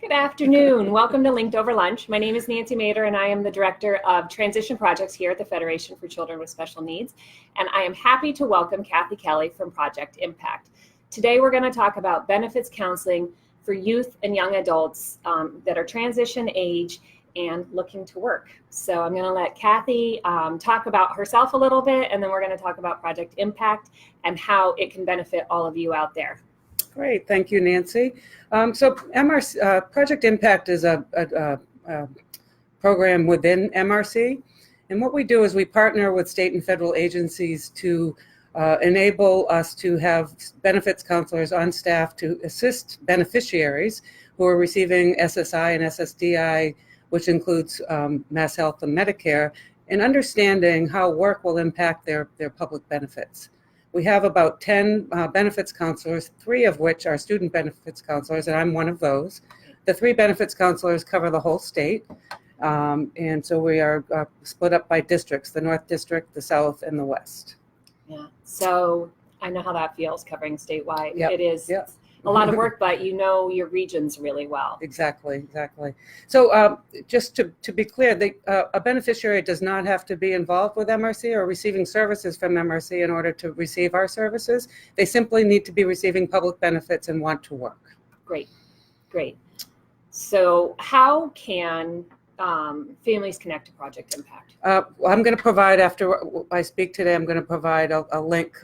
Good afternoon. Welcome to Linked Over Lunch. My name is Nancy Mader, and I am the Director of Transition Projects here at the Federation for Children with Special Needs. And I am happy to welcome Kathy Kelly from Project Impact. Today, we're going to talk about benefits counseling for youth and young adults that are transition age and looking to work. So I'm going to let Kathy talk about herself a little bit, and then we're going to talk about Project Impact and how it can benefit all of you out there. Great, thank you, Nancy. Project Impact is a program within MRC, and what we do is we partner with state and federal agencies to enable us to have benefits counselors on staff to assist beneficiaries who are receiving SSI and SSDI, which includes Mass Health and Medicare, in understanding how work will impact their public benefits. We have about 10 benefits counselors, 3 of which are student benefits counselors, and I'm one of those. The 3 benefits counselors cover the whole state, and so we are split up by districts, the North District, the South, and the West. Yeah, so I know how that feels covering statewide. Yep. It is a lot of work, but you know your regions really well. Exactly. So just to be clear, a beneficiary does not have to be involved with MRC or receiving services from MRC in order to receive our services. They simply need to be receiving public benefits and want to work. Great. So how can families connect to Project Impact? I'm going to provide, after I speak today, I'm going to provide a link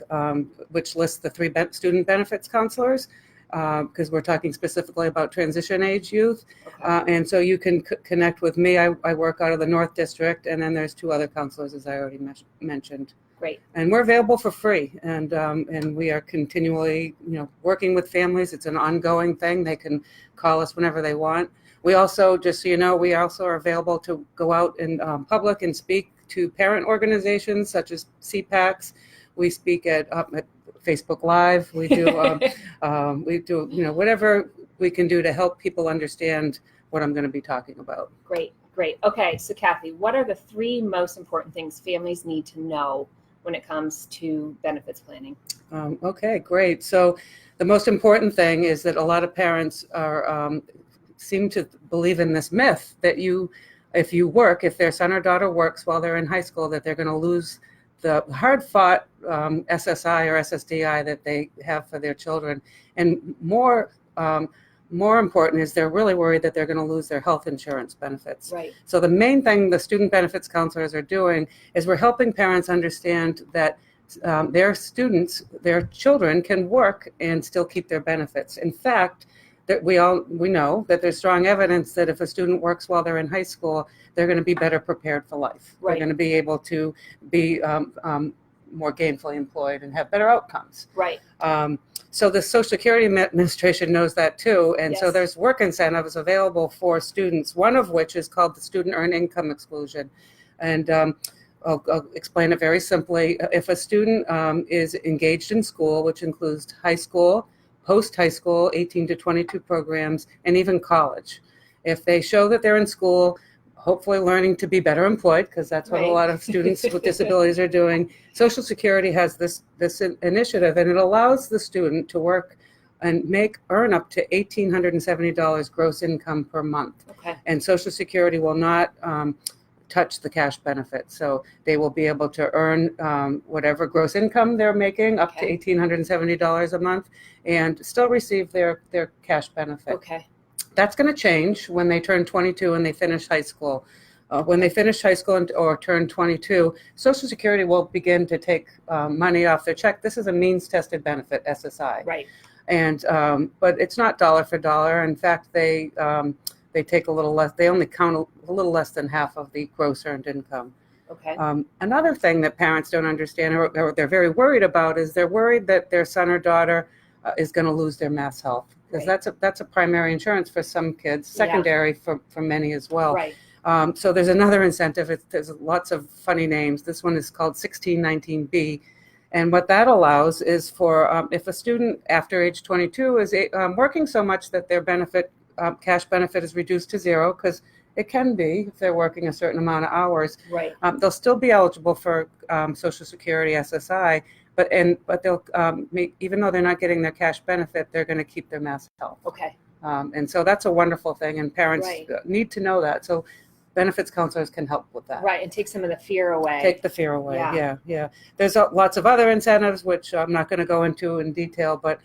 which lists the 3 student benefits counselors, because we're talking specifically about transition age youth. Okay. And so you can connect with me. I work out of the North District, and then there's 2 other counselors, as I already mentioned. Great. And we're available for free, and we are continually, working with families. It's an ongoing thing. They can call us whenever they want. We also, just so you know, we also are available to go out in public and speak to parent organizations such as CPACs. We speak at Facebook Live. We do whatever we can do to help people understand what I'm going to be talking about. Great. Okay, so Kathy, what are the 3 most important things families need to know when it comes to benefits planning? Okay, great. So the most important thing is that a lot of parents seem to believe in this myth that if their son or daughter works while they're in high school, that they're going to lose the hard-fought SSI or SSDI that they have for their children. And more important is they're really worried that they're going to lose their health insurance benefits. Right. So the main thing the student benefits counselors are doing is we're helping parents understand that their children can work and still keep their benefits. In fact, that we know that there's strong evidence that if a student works while they're in high school, they're going to be better prepared for life. Right. They're going to be able to be more gainfully employed and have better outcomes. Right. So the Social Security Administration knows that too, and so Yes. there's work incentives available for students, one of which is called the Student Earned Income Exclusion. And I'll explain it very simply. If a student is engaged in school, which includes high school, post-high school, 18 to 22 programs, and even college. If they show that they're in school, hopefully learning to be better employed, because that's what Right. a lot of students with disabilities are doing, Social Security has this initiative, and it allows the student to work and earn up to $1,870 gross income per month. Okay. And Social Security will not touch the cash benefit. So they will be able to earn whatever gross income they're making, up to $1,870 a month, and still receive their cash benefit. Okay. That's going to change when they turn 22 and they finish high school. When they finish high school or turn 22, Social Security will begin to take money off their check. This is a means-tested benefit, SSI. Right. And but it's not dollar for dollar. In fact, they take a little less. They only count a little less than half of the gross earned income. Okay. Another thing that parents don't understand, or they're very worried about, is they're worried that their son or daughter is going to lose their Mass Health, because Right. that's a primary insurance for some kids, secondary for many as well. Right. So there's another incentive. There's lots of funny names. This one is called 1619B. And what that allows is for if a student after age 22 is working so much that their cash benefit is reduced to 0, because it can be if they're working a certain amount of hours. Right. They'll still be eligible for Social Security SSI, but they'll even though they're not getting their cash benefit, they're going to keep their Mass Health. Okay. And so that's a wonderful thing, and parents Right. need to know that. So benefits counselors can help with that. Right, and take some of the fear away. Take the fear away. Yeah. Yeah. There's lots of other incentives, which I'm not going to go into in detail, but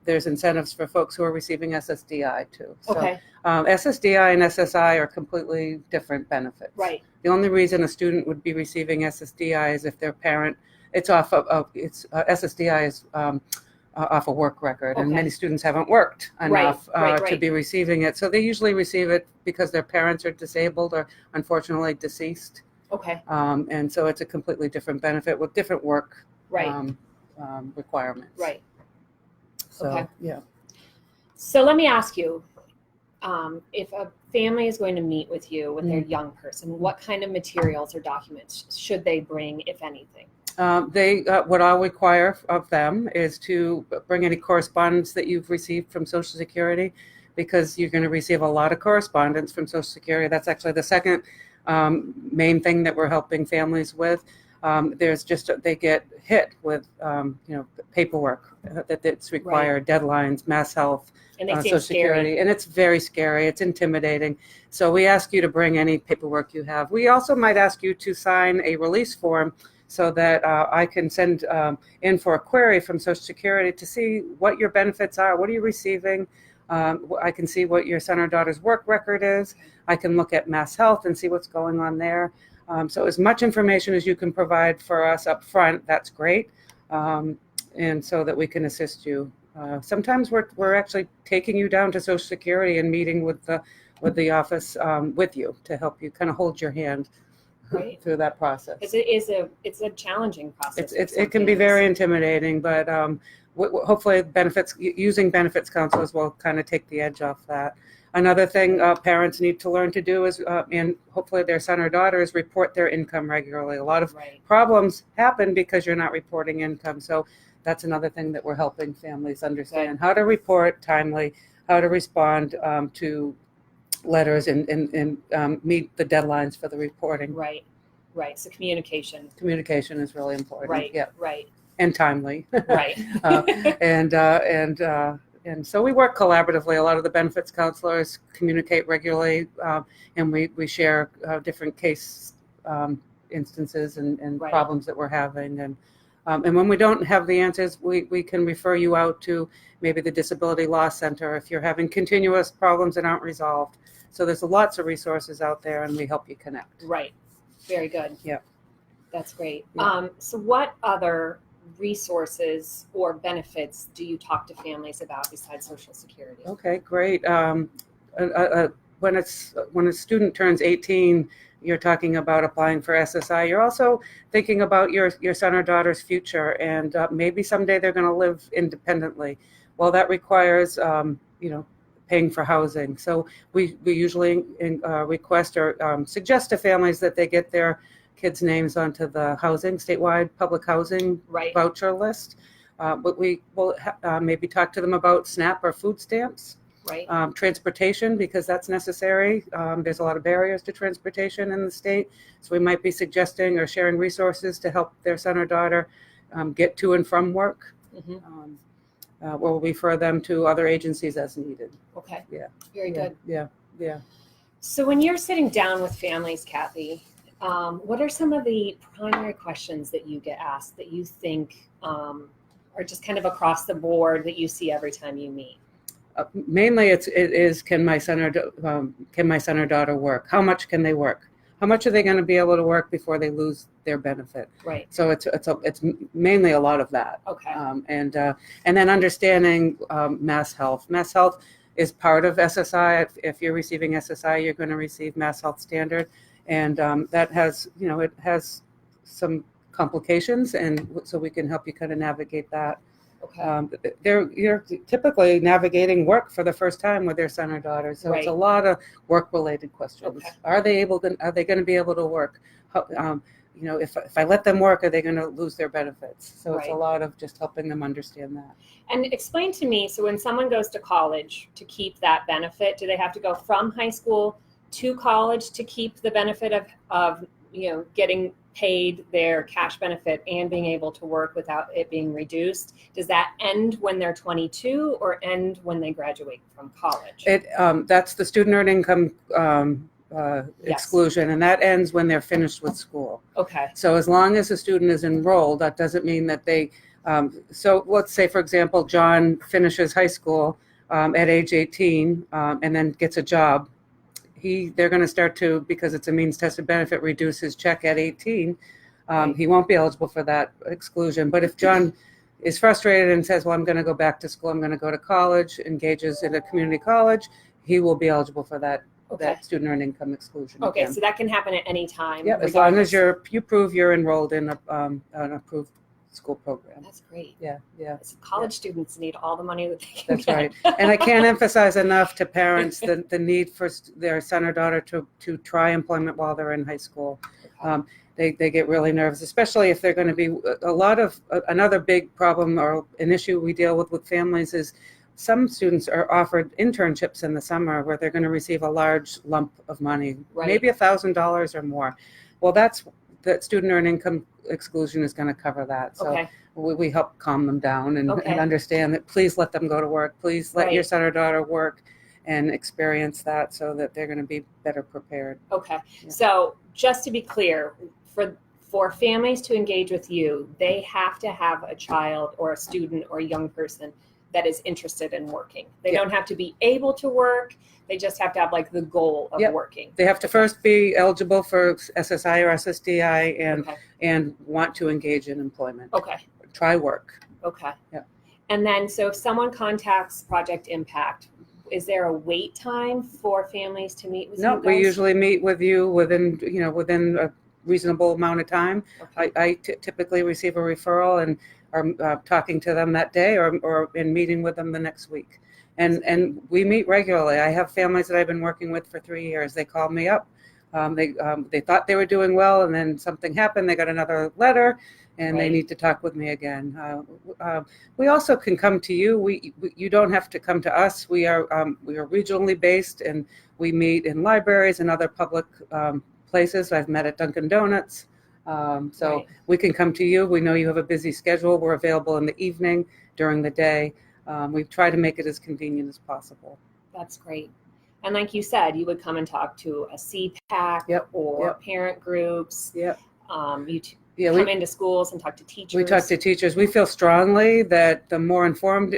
there's incentives for folks who are receiving SSDI too. So, Okay. SSDI and SSI are completely different benefits. Right. The only reason a student would be receiving SSDI is if their parent, it's off of SSDI is off a work record, and Okay. many students haven't worked enough Right. to be receiving it. So they usually receive it because their parents are disabled or unfortunately deceased. Okay. And so it's a completely different benefit with different work Right. requirements. Right. So, Okay. yeah. So let me ask you, if a family is going to meet with you with their Mm. young person, what kind of materials or documents should they bring, if anything? What I'll require of them is to bring any correspondence that you've received from Social Security, because you're going to receive a lot of correspondence from Social Security. That's actually the second main thing that we're helping families with. They get hit with paperwork that's required, deadlines, Mass Health, And they seem Social scary. Security, and it's very scary. It's intimidating. So we ask you to bring any paperwork you have. We also might ask you to sign a release form so that I can send in for a query from Social Security to see what your benefits are, what are you receiving. I can see what your son or daughter's work record is. I can look at Mass Health and see what's going on there. So as much information as you can provide for us up front, that's great, and so that we can assist you. Sometimes we're actually taking you down to Social Security and meeting with the office with you to help you kind of hold your hand through that process. It's a challenging process. It can be very intimidating, but hopefully using benefits counselors will kind of take the edge off that. Another thing parents need to learn to do is, and hopefully their son or daughter, is report their income regularly. A lot of problems happen because you're not reporting income. So that's another thing that we're helping families understand: how to report timely, how to respond to letters and meet the deadlines for the reporting. Right. So communication is really important. Right. Yeah. Right. And timely. Right. And so we work collaboratively. A lot of the benefits counselors communicate regularly, and we share different case instances and problems that we're having. And when we don't have the answers, we can refer you out to maybe the Disability Law Center if you're having continuous problems that aren't resolved. So there's lots of resources out there, and we help you connect. Right. Very good. Yeah. That's great. Yeah. So what other resources or benefits do you talk to families about besides Social Security? Okay, great. When a student turns 18, you're talking about applying for SSI. You're also thinking about your son or daughter's future, and maybe someday they're going to live independently. Well, that requires paying for housing. So we usually request or suggest to families that they get their kids' names onto the statewide public housing voucher list. But we will maybe talk to them about SNAP or food stamps. Right. Transportation, because that's necessary. There's a lot of barriers to transportation in the state. So we might be suggesting or sharing resources to help their son or daughter get to and from work. Mm-hmm. We'll refer them to other agencies as needed. Okay. Yeah. Very good. Yeah. So when you're sitting down with families, Kathy, what are some of the primary questions that you get asked that you think are just kind of across the board that you see every time you meet? Mainly, it is can my son or daughter work? How much can they work? How much are they going to be able to work before they lose their benefit? Right. So it's mainly a lot of that. Okay. And then understanding Mass Health. Mass Health is part of SSI. If you're receiving SSI, you're going to receive Mass Health Standard, and that has it has some complications, and so we can help you kind of navigate that. Okay. You're typically navigating work for the first time with their son or daughter, so it's a lot of work-related questions. Okay. Are they going to be able to work? If I let them work, are they going to lose their benefits? So it's a lot of just helping them understand that. And explain to me, so when someone goes to college to keep that benefit, do they have to go from high school to college to keep the benefit of getting paid their cash benefit and being able to work without it being reduced, does that end when they're 22 or end when they graduate from college? That's the student earned income Yes. exclusion, and that ends when they're finished with school. Okay. So as long as a student is enrolled, that doesn't mean that they, so let's say, for example, John finishes high school at age 18 and then gets a job. They're going to start to, because it's a means tested benefit, reduce his check at 18. Right. He won't be eligible for that exclusion. But if John is frustrated and says, well, I'm going to go back to school, I'm going to go to college, engages in a community college, he will be eligible for that student earned income exclusion. Okay, again. So that can happen at any time. Yeah, as long as you prove you're enrolled in an approved school program. That's great. Yeah. College students need all the money that they can That's get. right. And I can't emphasize enough to parents the need for their son or daughter to try employment while they're in high school. Okay. They get really nervous, especially if they're going to be another big problem or an issue we deal with families is some students are offered internships in the summer where they're going to receive a large lump of money, Right. maybe $1,000 or more. Well, that student earned income exclusion is going to cover that. So Okay. we help calm them down and understand that please let them go to work. Please let Right. your son or daughter work and experience that so that they're going to be better prepared. Okay. Yeah. So just to be clear, for families to engage with you, they have to have a child or a student or a young person that is interested in working. They don't have to be able to work. They just have to have like the goal of working. They have to first be eligible for SSI or SSDI and want to engage in employment. Okay. Try work. Okay. Yeah. And then, so if someone contacts Project Impact, is there a wait time for families to meet with you No, guys? we usually meet with you within a reasonable amount of time. Okay. I typically receive a referral and are talking to them that day or in meeting with them the next week. And we meet regularly. I have families that I've been working with for 3 years. They call me up. They thought they were doing well, and then something happened. They got another letter, and they need to talk with me again. We also can come to you. You don't have to come to us. We are regionally based, and we meet in libraries and other public places. I've met at Dunkin' Donuts. We can come to you. We know you have a busy schedule. We're available in the evening, during the day. We try to make it as convenient as possible. That's great. And like you said, you would come and talk to a CPAC or parent groups. Yep. You come into schools and talk to teachers. We talk to teachers. We feel strongly that the more informed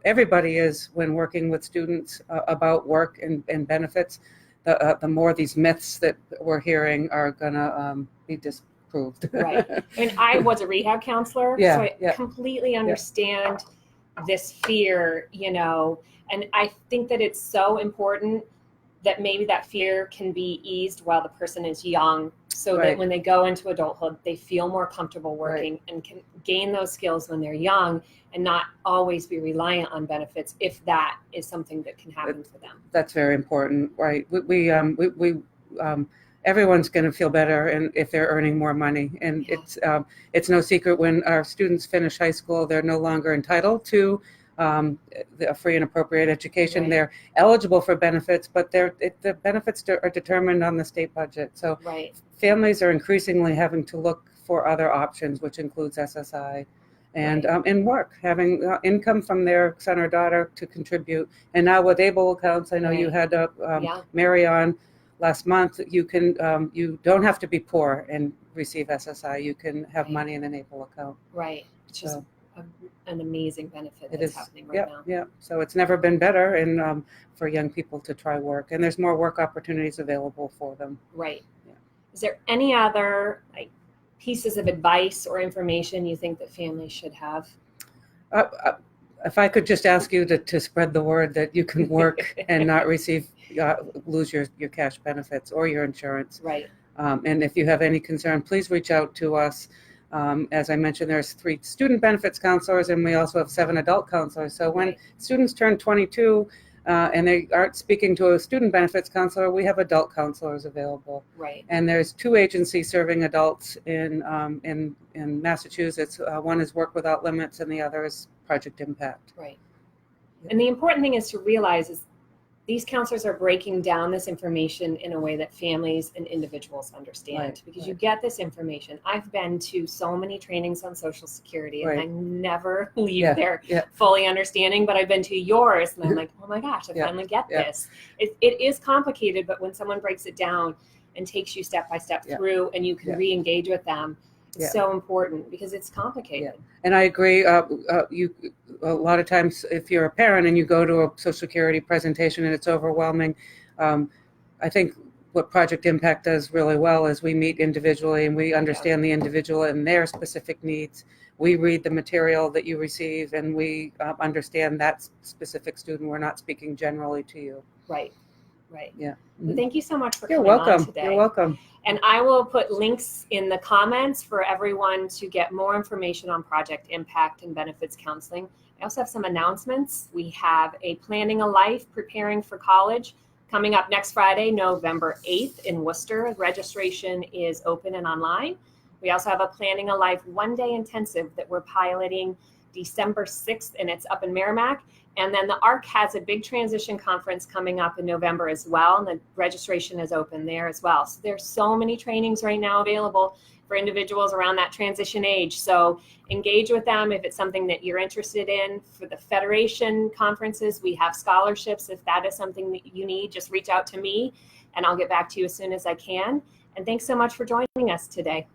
everybody is when working with students about work and benefits, the more these myths that we're hearing are going to be disproved. Right. And I was a rehab counselor, so I completely understand this fear, and I think that it's so important that maybe that fear can be eased while the person is young, so that when they go into adulthood, they feel more comfortable working and can gain those skills when they're young and not always be reliant on benefits if that is something that can happen for them. That's very important, right? We everyone's going to feel better and if they're earning more money. And it's no secret when our students finish high school, they're no longer entitled to a free and appropriate education. Right. They're eligible for benefits, but the benefits are determined on the state budget. So families are increasingly having to look for other options, which includes SSI and work, having income from their son or daughter to contribute. And now with ABLE accounts, I know you had Mary on last month, you don't have to be poor and receive SSI. You can have money in an ABLE account. Right. It's just an amazing benefit that's happening right now. Yeah. So it's never been better and for young people to try work. And there's more work opportunities available for them. Right. Yeah. Is there any other pieces of advice or information you think that families should have? If I could just ask you to spread the word that you can work and not lose your cash benefits or your insurance. Right. And if you have any concern, please reach out to us. As I mentioned, there's 3 student benefits counselors, and we also have 7 adult counselors. So when students turn 22 and they aren't speaking to a student benefits counselor, we have adult counselors available. Right. And there's 2 agencies serving adults in Massachusetts. One is Work Without Limits, and the other is Project Impact. Right. And the important thing is to realize is these counselors are breaking down this information in a way that families and individuals understand, because you get this information. I've been to so many trainings on Social Security, and I never leave there fully understanding, but I've been to yours and I'm like, oh my gosh, I finally get this. It is complicated, but when someone breaks it down and takes you step by step through, and you can re-engage with them, it's so important, because it's complicated. And I agree. A lot of times, if you're a parent and you go to a Social Security presentation and it's overwhelming, I think what Project Impact does really well is we meet individually and we understand the individual and their specific needs. We read the material that you receive, and we understand that specific student. We're not speaking generally to you. Right. Yeah. Well, thank you so much for coming on today. You're welcome. And I will put links in the comments for everyone to get more information on Project Impact and benefits counseling. I also have some announcements. We have a Planning a Life, Preparing for College coming up next Friday, November 8th in Worcester. Registration is open and online. We also have a Planning a Life one-day intensive that we're piloting December 6th, and it's up in Merrimack. And then the ARC has a big transition conference coming up in November as well, and the registration is open there as well. So there's so many trainings right now available for individuals around that transition age. So engage with them if it's something that you're interested in. For the Federation conferences, we have scholarships. If that is something that you need, just reach out to me and I'll get back to you as soon as I can. And thanks so much for joining us today.